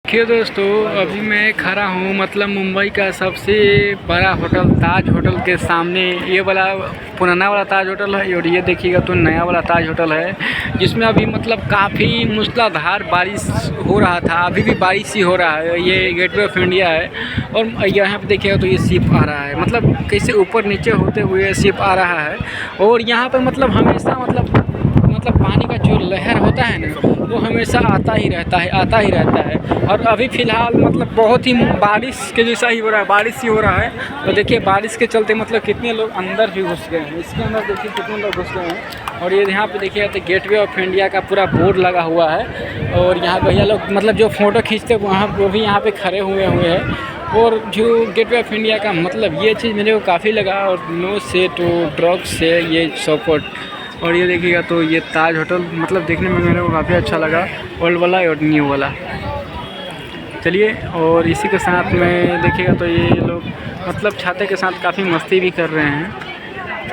देखिए दोस्तों, अभी मैं खड़ा हूँ मतलब मुंबई का सबसे बड़ा होटल ताज होटल के सामने। ये वाला पुराना वाला ताज होटल है और ये देखिएगा तो नया वाला ताज होटल है, जिसमें अभी मतलब काफ़ी मूसलाधार बारिश हो रहा था। अभी भी बारिश ही हो रहा है। ये गेटवे ऑफ इंडिया है और यहाँ पे देखिएगा तो ये शिप आ रहा है, मतलब कैसे ऊपर नीचे होते हुए शिप आ रहा है। और यहाँ पर मतलब हमेशा मतलब पानी का जो लहर होता है ना, वो हमेशा आता ही रहता है। और अभी फ़िलहाल मतलब बहुत ही बारिश के जैसा ही हो रहा है, बारिश ही हो रहा है। तो देखिए बारिश के चलते मतलब कितने लोग अंदर भी घुस गए हैं। इसके अंदर देखिए कितने लोग घुस गए हैं। और ये यहाँ पे देखिए तो गेटवे ऑफ इंडिया का पूरा बोर्ड लगा हुआ है। और यहाँ भैया लोग मतलब जो फ़ोटो खींचते वहाँ वो भी यहाँ पे खड़े हुए हैं। और जो गेटवे ऑफ इंडिया का मतलब ये चीज़ मेरे को काफ़ी लगा। और नो से टू ड्रग्स से ये सपोर्ट। और ये देखिएगा तो ये ताज होटल मतलब देखने में मेरे को काफ़ी अच्छा लगा, ओल्ड वाला और न्यू वाला। चलिए, और इसी के साथ में देखिएगा तो ये लोग मतलब छाते के साथ काफ़ी मस्ती भी कर रहे हैं।